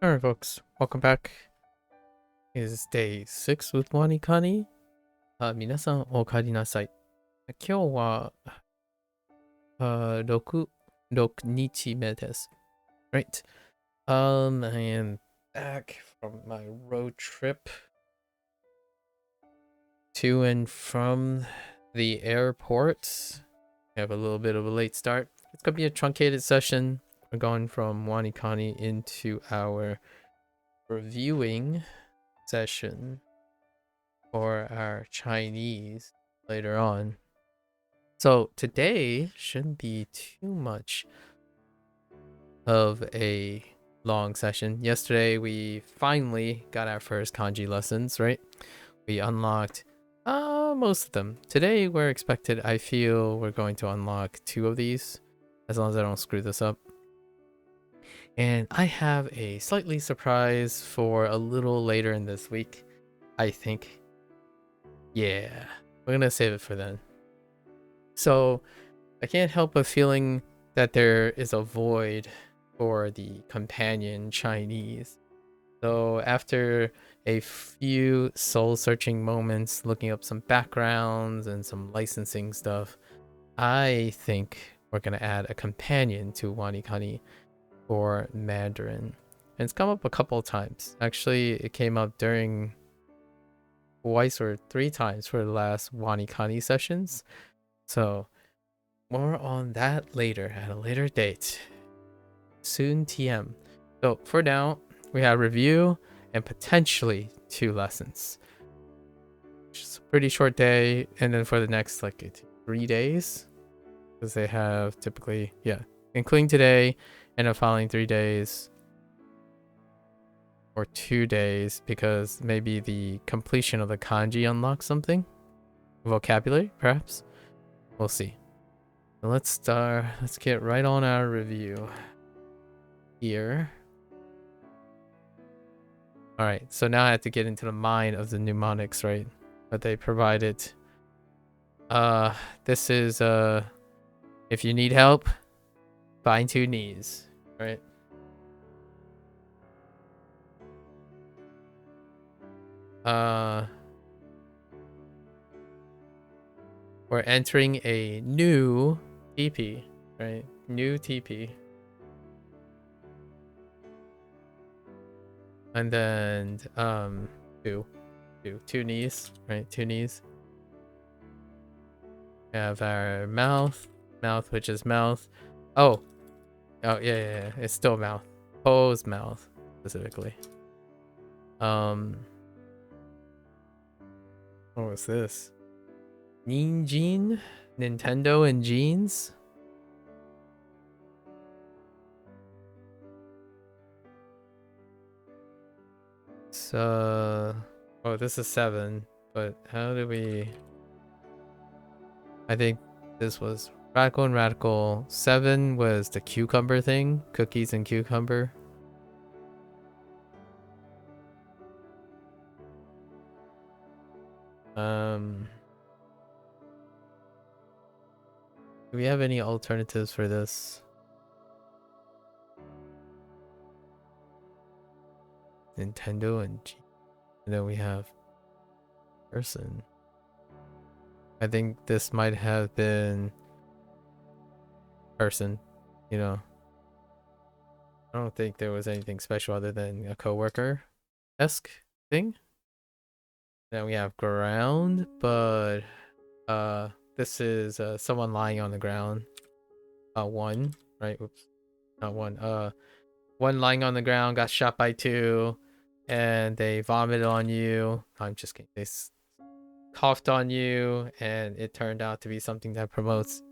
Alright folks, welcome back. It is day 6 with WaniKani. 皆さんお帰りなさい。今日は、6日目です。Right. I am back from my road trip to and from the airport. I have a little bit of a late start. It's gonna be a truncated session. We're going from WaniKani into our reviewing session for our Chinese later on. So today shouldn't be too much of a long session. Yesterday we finally got our first kanji lessons, right? We unlocked most of them. Today we're expected, I feel we're going to unlock 2 of these, as long as I don't screw this up. And I have a slightly surprise for a little later in this week, I think. Yeah, we're gonna save it for then. So I can't help but feeling that there is a void for the companion Chinese. So after a few soul-searching moments, looking up some backgrounds and some licensing stuff, I think we're gonna add a companion to WaniKani for Mandarin. And it's come up a couple of times. Actually, it came up during twice or 3 times for the last WaniKani sessions. So more on that later, at a later date. Soon TM. So for now, we have review and potentially 2 lessons. Which is a pretty short day. And then for the next like 3 days, because they have typically, yeah, including today and the following 3 days, or 2 days, because maybe the completion of the kanji unlocks something. Vocabulary, perhaps. We'll see. So let's start. Let's get right on our review here. All right, so now I have to get into the mind of the mnemonics, right? That they provided. This is if you need help, bind 2 knees, right? We're entering a new TP, right? New TP. And then two knees, right? 2 knees. We have our mouth, which is mouth. Oh, yeah, it's still mouth. Po's mouth specifically. What was this? Ninjin, Nintendo and jeans. So, oh, this is 7, but how do we? I think this was Radical and Radical. 7 was the cucumber thing, cookies and cucumber. Do we have any alternatives for this? Nintendo and G. And then we have person. I think this might have been person, you know. I don't think there was anything special other than a coworker-esque thing. Then we have ground, but this is someone lying on the ground. 1, right? Oops. Not 1. 1 lying on the ground got shot by 2 and they vomited on you. I'm just kidding. They coughed on you and it turned out to be something that promotes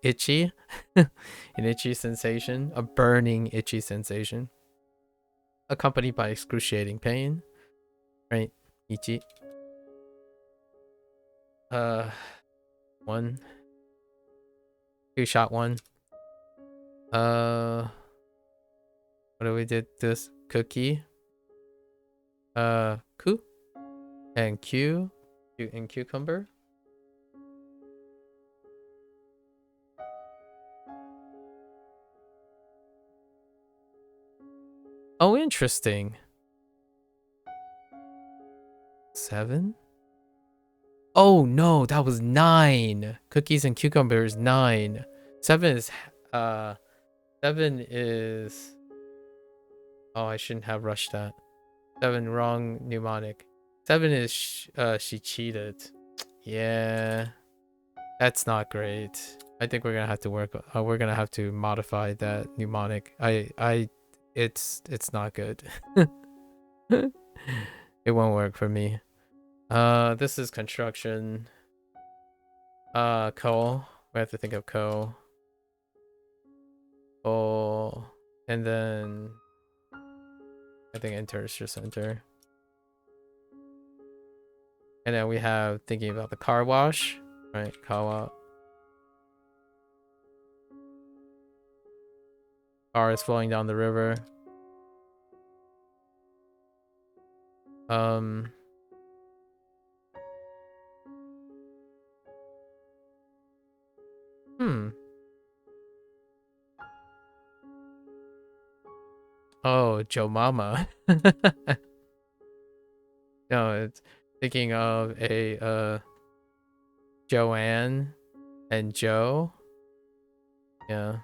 itchy an itchy sensation, a burning itchy sensation accompanied by excruciating pain, right? Ichi. 1 2 shot 1. What do we did this cookie, ku and q and cucumber. Oh, Interesting. 7? Oh no, that was 9. Cookies and cucumbers 9. 7 is 7 is, oh, I shouldn't have rushed that. 7, wrong mnemonic. 7 is she cheated. Yeah, that's not great. I think we're gonna have to work. We're gonna have to modify that mnemonic. It's not good. It won't work for me. This is construction. Coal. We have to think of coal. Oh, and then I think enter is just enter. And then we have thinking about the car wash, right? Car wash. Car is flowing down the river. Oh, Joe Mama. No, it's thinking of a Joanne and Joe. Yeah.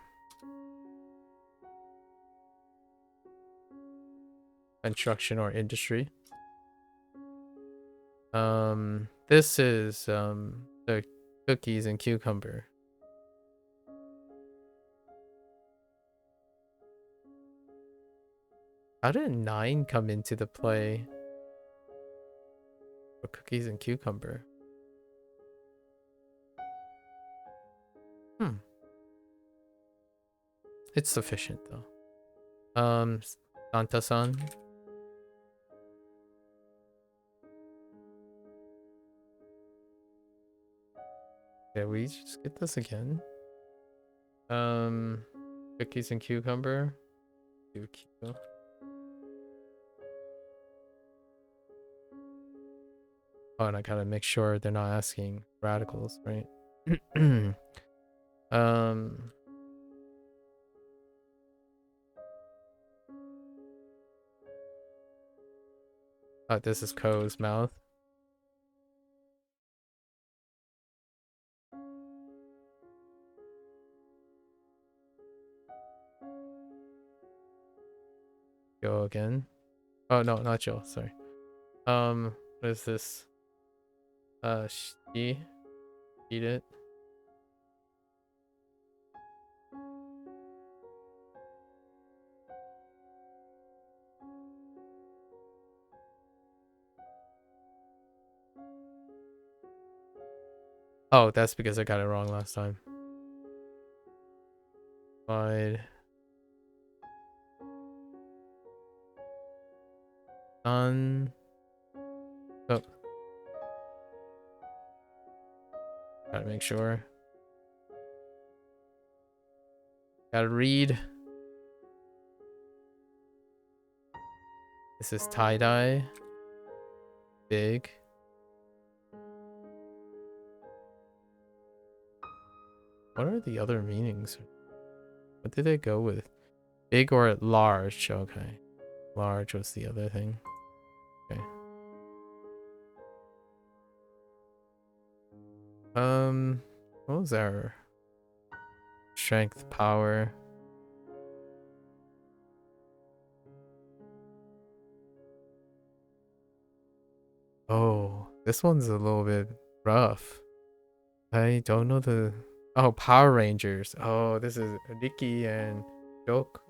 Construction or industry. This is the cookies and cucumber. How did 9 come into the play for cookies and cucumber? It's sufficient though. Santa-san. Yeah, we just get this again. Cookies and cucumber. Oh, and I gotta make sure they're not asking radicals, right? Oh, this is Ko's mouth. Go again. Oh no, not Joe, sorry. What is this? She eat it. Oh, that's because I got it wrong last time. Wide. Sun. Oh. Gotta make sure. Gotta read. This is tie-dye. Big. What are the other meanings? What did they go with? Big or large? Okay. Large was the other thing. Okay. What was our strength, power? Oh, this one's a little bit rough. I don't know the... Oh, Power Rangers. Oh, this is Ricky and Joke.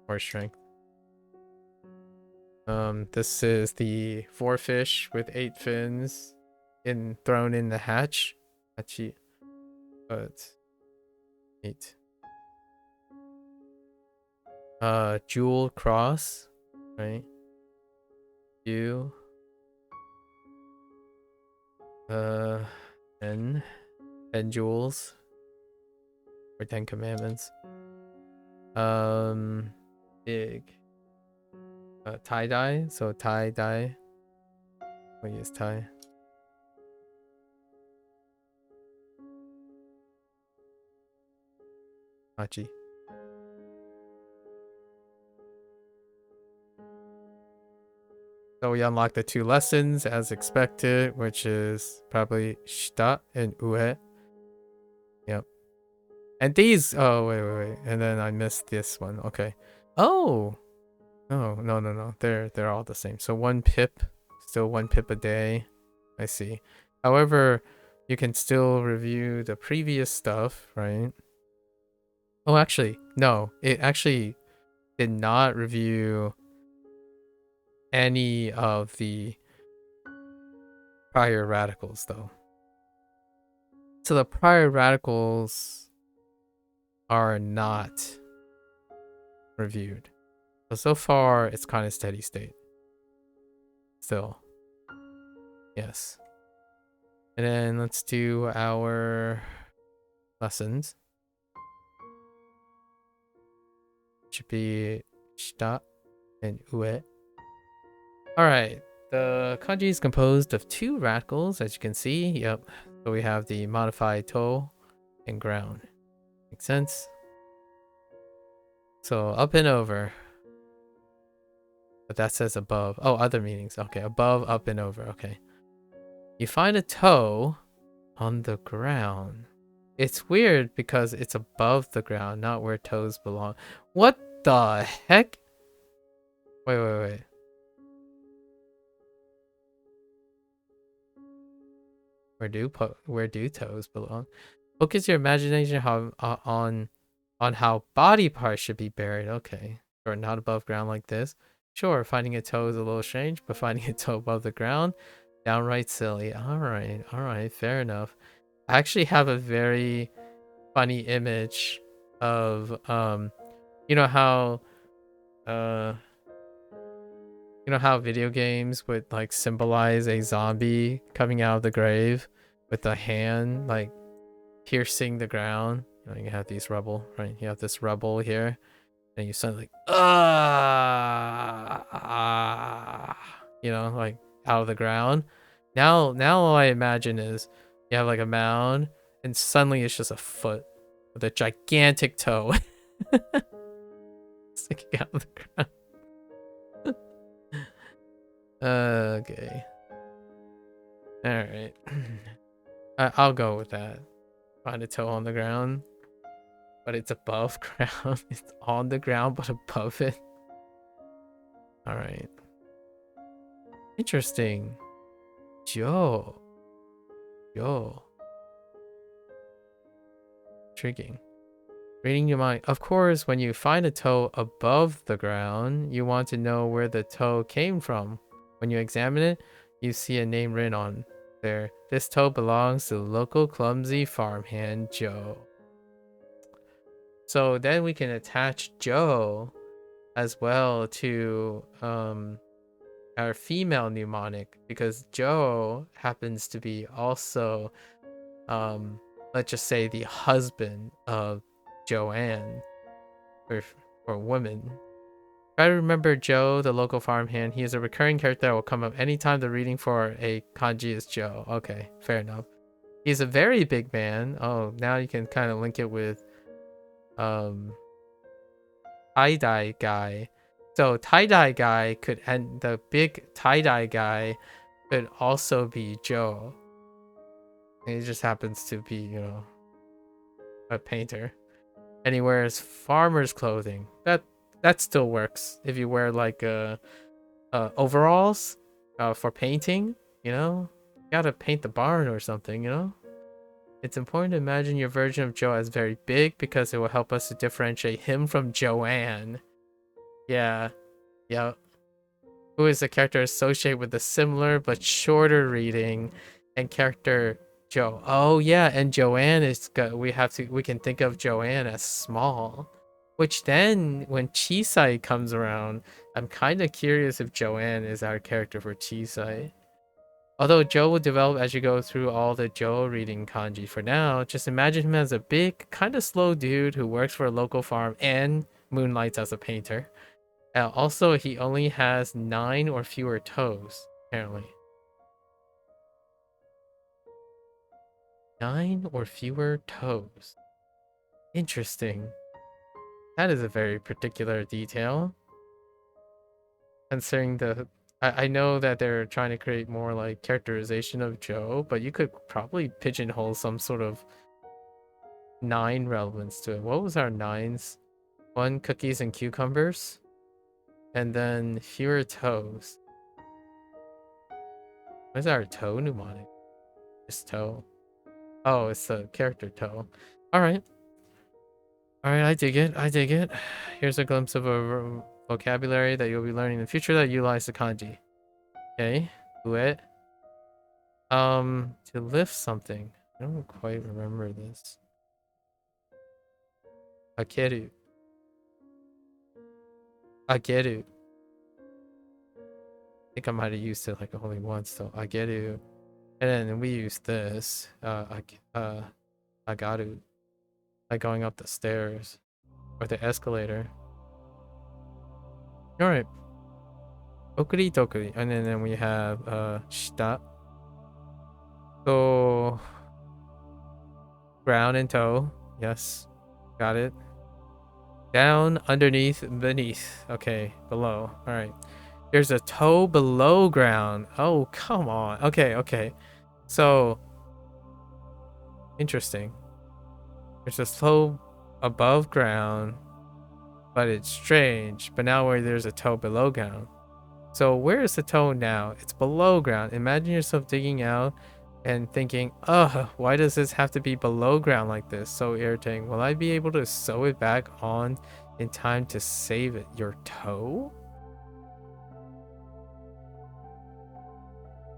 Or strength. This is the 4 fish with 8 fins thrown in the hatch. Hachi. But 8. Jewel cross, right? U. 10 jewels. Or 10 commandments. Big. Tie-dye, so tie-dye. We use tie. Hachi. So we unlocked the 2 lessons as expected, which is probably shita and ue. Yep. And these, oh, wait. And then I missed this one. Okay. Oh, no. They're all the same. So 1 pip, still 1 pip a day. I see. However, you can still review the previous stuff, right? Oh, actually, no. It actually did not review any of the prior radicals, though. So the prior radicals are not reviewed. So far, it's kind of steady state. Still. Yes. And then let's do our lessons. Should be shita and ue. Alright. The kanji is composed of 2 radicals, as you can see. Yep. So we have the modified to and ground. Makes sense? So up and over. But that says above. Oh, other meanings. Okay, above, up, and over. Okay. You find a toe on the ground. It's weird because it's above the ground, not where toes belong. What the heck? Wait. Where do toes belong? Focus your imagination on how body parts should be buried. Okay. Or not above ground like this. Sure, finding a toe is a little strange, but finding a toe above the ground, downright silly. Alright, fair enough. I actually have a very funny image of you know how video games would like symbolize a zombie coming out of the grave with a hand like piercing the ground. You know, you have these rubble, right? You have this rubble here, and you suddenly you know, like out of the ground. Now all I imagine is you have like a mound, and suddenly it's just a foot with a gigantic toe sticking out of the ground. Okay. Alright. I'll go with that. Find a toe on the ground. But it's above ground. It's on the ground, but above it. Alright. Interesting. Yo. Intriguing. Reading your mind. Of course, when you find a toe above the ground, you want to know where the toe came from. When you examine it, you see a name written on there. This toe belongs to the local clumsy farmhand Joe. So then we can attach Joe as well to our female mnemonic, because Joe happens to be also let's just say the husband of Joanne for women. Try to remember Joe, the local farmhand. He is a recurring character that will come up anytime the reading for a kanji is Joe. Okay, fair enough. He's a very big man. Oh, now you can kind of link it with tie-dye guy. So tie-dye guy could, and the big tie-dye guy could also be Joe. And he just happens to be, you know, a painter. And he wears farmer's clothing. That still works if you wear like overalls for painting, you know? You gotta paint the barn or something, you know? It's important to imagine your version of Joe as very big because it will help us to differentiate him from Joanne. Yeah. Who is a character associated with the similar but shorter reading and character Joe. Oh yeah, and Joanne is we can think of Joanne as small. Which then when Chisai comes around, I'm kind of curious if Joanne is our character for Chisai. Although Joe will develop as you go through all the Joe reading kanji. For now, just imagine him as a big, kind of slow dude who works for a local farm and moonlights as a painter. Also, he only has 9 or fewer toes, apparently. 9 or fewer toes. Interesting. That is a very particular detail. Considering the... I know that they're trying to create more like characterization of Joe, but you could probably pigeonhole some sort of 9 relevance to it. What was our 9s? 1, cookies and cucumbers. And then fewer toes. What's our toe mnemonic? Just toe. Oh, it's the character toe. Alright. Alright, I dig it. I dig it. Here's a glimpse of a vocabulary that you'll be learning in the future that utilize the kanji. Okay. Viet. To lift something. I don't quite remember this. Akeru. Ageru. I think I might have used it like only once though. Ageru. And then we use this. Agaru. Like going up the stairs. Or the escalator. Alright. Okuri tokuri. And then we have shita. So ground and toe. Yes. Got it. Down, underneath, beneath. Okay, below. Alright. There's a toe below ground. Oh, come on. Okay, okay. So interesting. There's a toe above ground, but it's strange. But now where there's a toe below ground. So where is the toe now? It's below ground. Imagine yourself digging out and thinking, ugh, why does this have to be below ground like this? So irritating. Will I be able to sew it back on in time to save it? Your toe?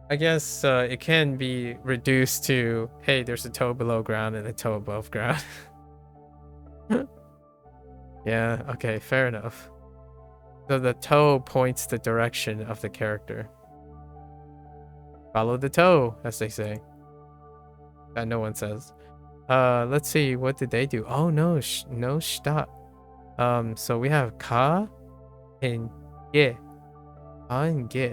I guess it can be reduced to, hey, there's a toe below ground and a toe above ground. Yeah, okay, fair enough. So the toe points the direction of the character. Follow the toe, as they say. That no one says. Let's see, what did they do? Oh no, no stop. So we have ka and ge. Ka and ge.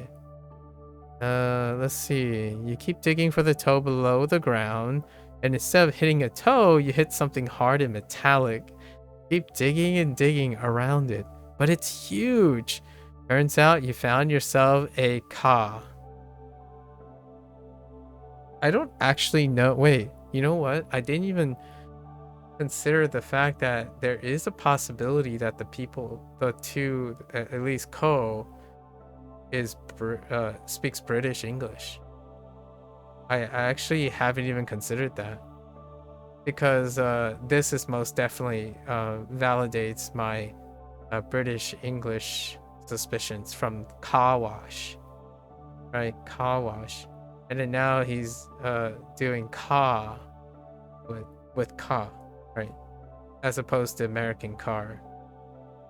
Let's see. You keep digging for the toe below the ground, and instead of hitting a toe, you hit something hard and metallic. Keep digging and digging around it, but it's huge. Turns out you found yourself a ka. I don't actually know. Wait, you know what? I didn't even consider the fact that there is a possibility that the two, at least Ko, speaks British English. I actually haven't even considered that, because this is most definitely validates my British English suspicions from Kawash, right? Kawash, and then now he's doing ka with ka, right? As opposed to American car.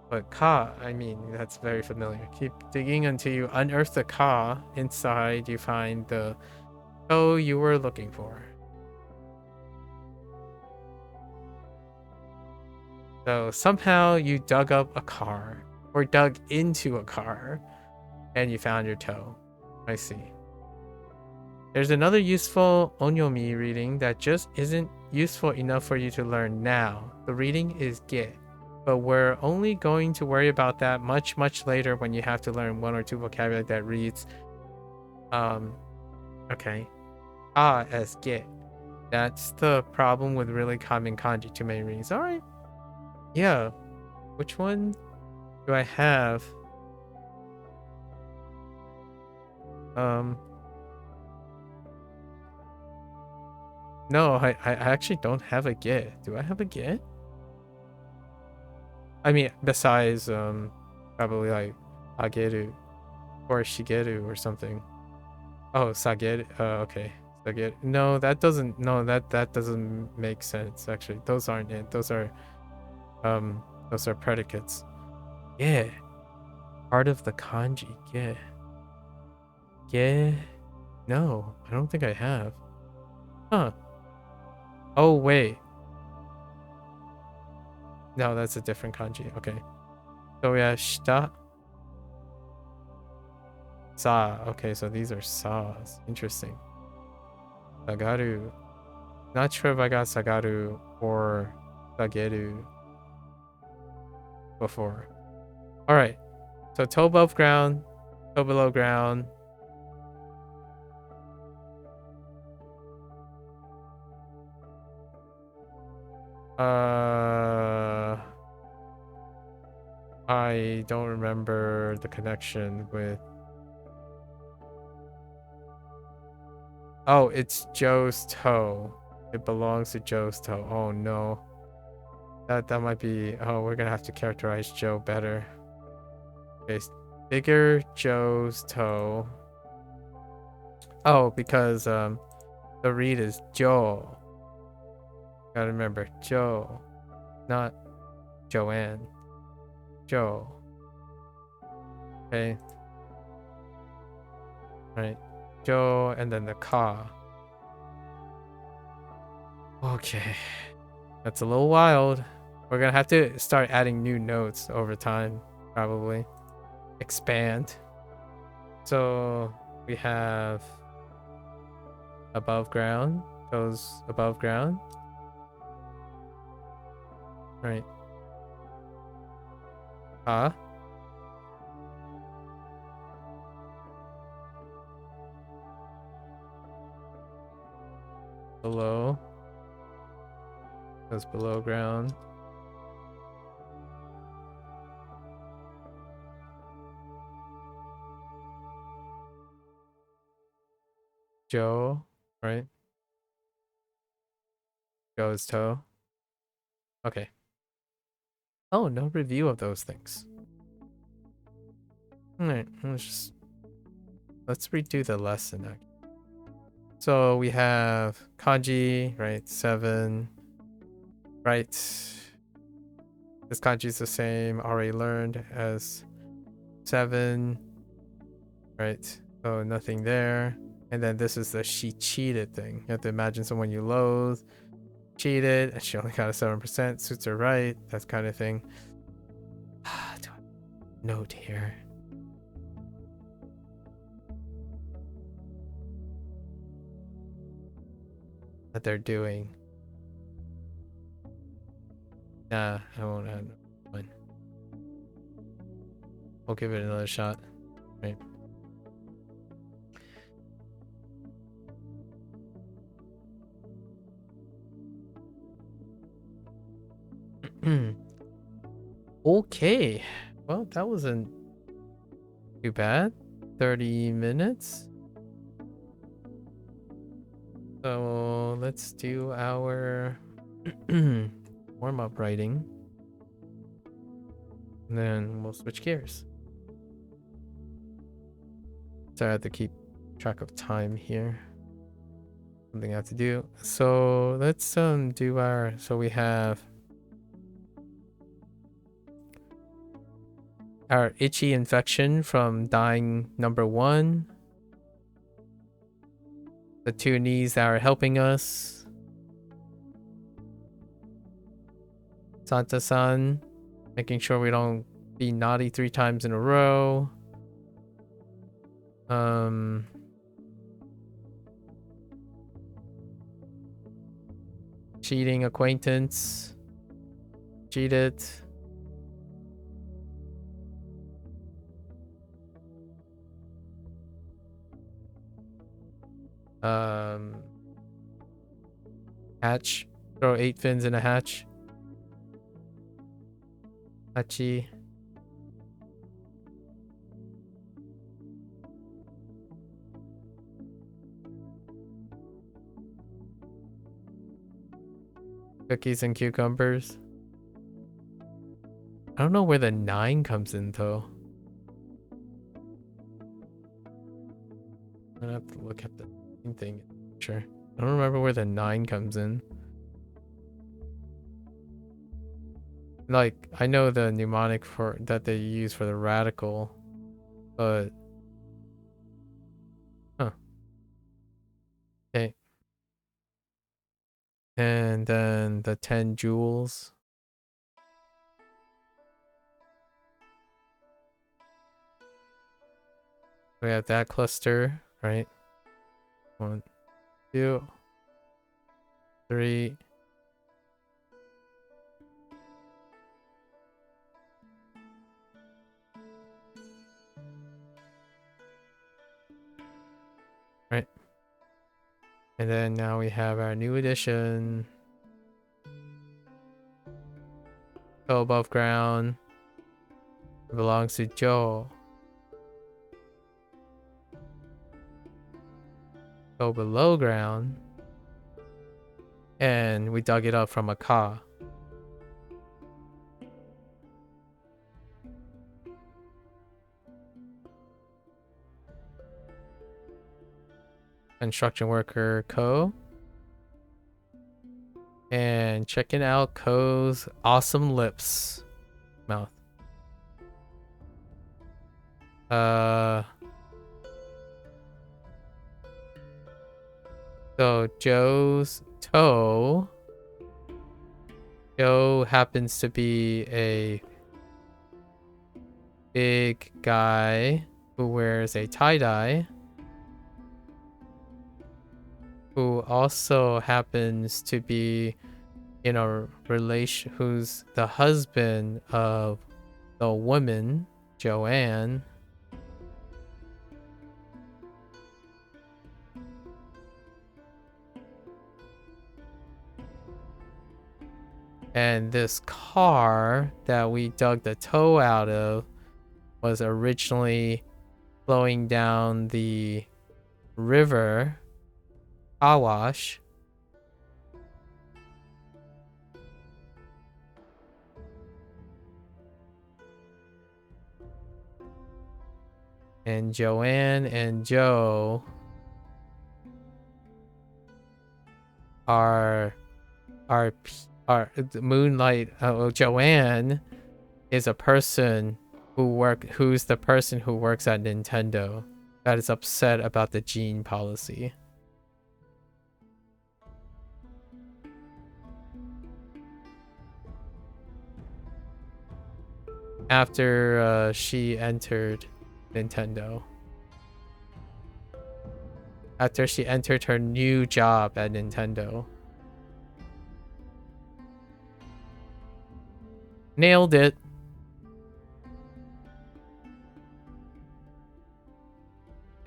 But ka, I mean, that's very familiar. Keep digging until you unearth the ka. Inside, you find the toe you were looking for. So somehow you dug up a car, or dug into a car, and you found your toe. I see. There's another useful onyomi reading that just isn't useful enough for you to learn now. The reading is ge. But we're only going to worry about that much, much later when you have to learn 1 or 2 vocabulary that reads, okay, as ge. That's the problem with really common kanji, too many readings. All right. Yeah. Which one do I have? No, I actually don't have a ge. Do I have a ge? I mean, besides probably like ageru or shigeru or something. Oh, sageru. Okay, sageru. No, that doesn't. No, that doesn't make sense. Actually, those aren't it. Those are predicates. Yeah, part of the kanji. Yeah, yeah. No, I don't think I have. Huh. Oh wait. No, that's a different kanji. Okay. So we have shita. Sa. Okay, so these are sa's. Interesting. Sagaru. Not sure if I got sagaru or sageru. before. All right. So toe above ground, toe below ground. I don't remember the connection with. Oh, it's Joe's toe. It belongs to Joe's toe. Oh no. That might be. Oh, we're gonna have to characterize Joe better. Okay, bigger Joe's toe. Oh, because the read is Joe. Gotta remember Joe, not Joanne. Joe. Okay. Right. Joe and then the ka. Okay. That's a little wild. We're gonna have to start adding new notes over time, probably. Expand. So we have above ground, toes above ground. Right. Below. Goes below ground. Joe, right? Joe's toe. Okay. Oh, no review of those things. Alright, let's redo the lesson. So we have kanji, right? 7. Right. This kanji is the same, already learned as 7. Right. So nothing there. And then this is the she cheated thing. You have to imagine someone you loathe cheated and she only got a 7%. Suits her right. That kind of thing. Do I have a note here? That they're doing. Nah, I won't add one. We'll give it another shot. Right. Okay. Well, that wasn't too bad. 30 minutes. So let's do our warm-up writing. And then we'll switch gears. So I have to keep track of time here. Something I have to do. So let's do our, so we have our itchy infection from dying number 1. The 2 knees that are helping us. Santa-san, making sure we don't be naughty 3 times in a row. Cheating acquaintance. Cheated. Hatch. Throw 8 fins in a hatch. Hachi. Cookies and cucumbers. I don't know where the 9 comes in though. I'm gonna have to look at the thing. Sure. I don't remember where the 9 comes in. Like, I know the mnemonic for that they use for the radical, but okay. And then the 10 joules. We have that cluster, right? 1, 2, 3. And then now we have our new addition. Go above ground. It belongs to Joe. Go below ground. And we dug it up from a car. Construction worker Ko. And checking out Ko's awesome lips. Mouth. So Joe's toe. Joe happens to be a big guy who wears a tie-dye. Who also happens to be in a relation, who's the husband of the woman, Joanne. And this car that we dug the toe out of was originally flowing down the river Awash. And Joanne and Joe are Moonlight. Joanne is a person who's the person who works at Nintendo that is upset about the gene policy. After she entered Nintendo. After she entered her new job at Nintendo. Nailed it.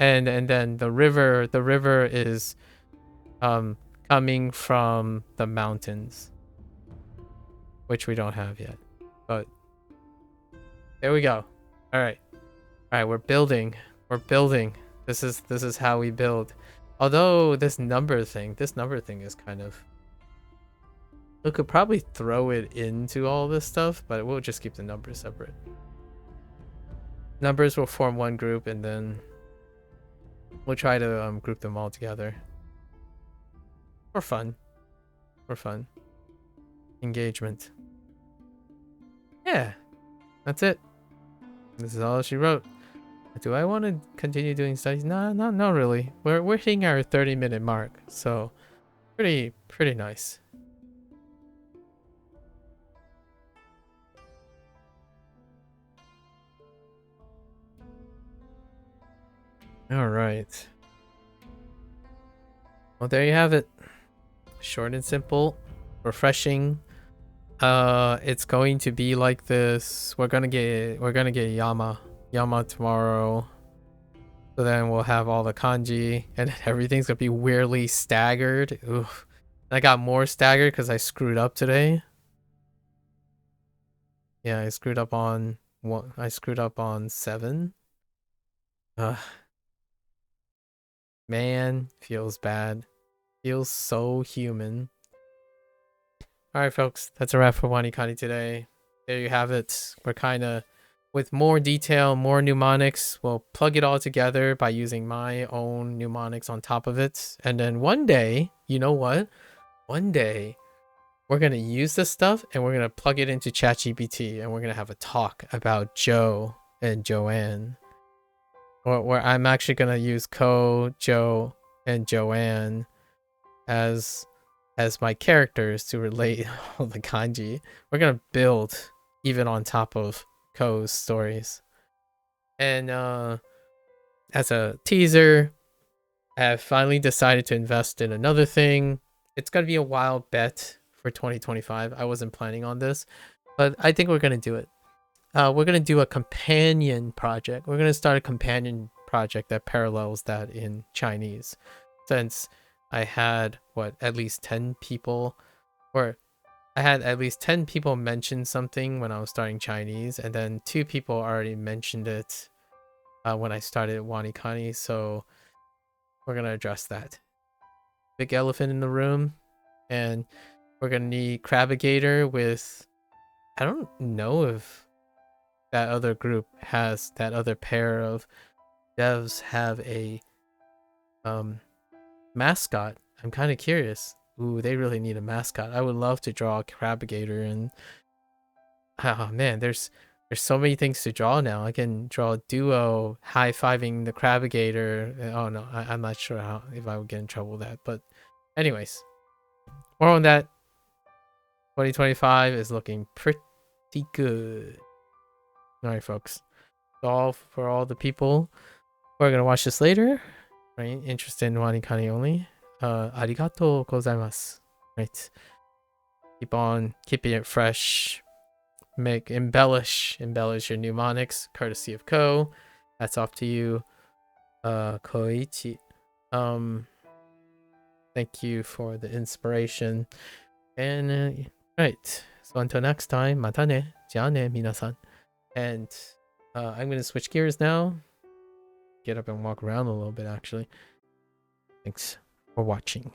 And then the river is coming from the mountains, which we don't have yet. But there we go. All right, we're building. This is how we build. Although this number thing is kind of, we could probably throw it into all this stuff, but we'll just keep the numbers separate. Numbers will form one group, and then we'll try to group them all together for fun. Engagement. Yeah, that's it. This is all she wrote. Do I want to continue doing studies? No, not really. We're hitting our 30-minute mark, so pretty nice. All right. Well, there you have it. Short and simple, refreshing. It's going to be like this. We're gonna get Yama tomorrow. So then we'll have all the kanji, and everything's gonna be weirdly staggered. Oof. I got more staggered because I screwed up today. Yeah, I screwed up on 7. Man, feels bad. Feels so human. Alright folks, that's a wrap for WaniKani today. There you have it. We're kind of, with more detail, more mnemonics, we'll plug it all together by using my own mnemonics on top of it. And then one day, you know what? One day, we're going to use this stuff and we're going to plug it into ChatGPT and we're going to have a talk about Joe and Joanne. Where I'm actually going to use Ko, Joe, and Joanne as my characters to relate all the kanji. We're going to build even on top of Ko's stories. And as a teaser, I have finally decided to invest in another thing. It's going to be a wild bet for 2025. I wasn't planning on this, but I think we're going to do it. We're going to do a companion project. We're going to start a companion project that parallels that in Chinese. Since I had at least 10 people, or I had at least 10 people mention something when I was starting Chinese, and then 2 people already mentioned it when I started WaniKani, so we're gonna address that. Big elephant in the room, and we're gonna need Crabigator with, I don't know if that other group has, that other pair of devs have a mascot. I'm kind of curious. Ooh, they really need a mascot. I would love to draw a Crabigator, and oh man, there's so many things to draw now. I can draw a duo high-fiving the Crabigator. Oh no, I'm not sure if I would get in trouble with that. But anyways, more on that. 2025 is looking pretty good. All right, folks. All for all the people who are gonna watch this later, right? Interested in WaniKani only. Arigato gozaimasu. Right. Keep on keeping it fresh. Embellish your mnemonics, courtesy of Ko. That's off to you. Koichi. Thank you for the inspiration. And right. So until next time, mata ne. Ja ne, minasan. And I'm gonna switch gears now. Get up and walk around a little bit actually. Thanks for watching.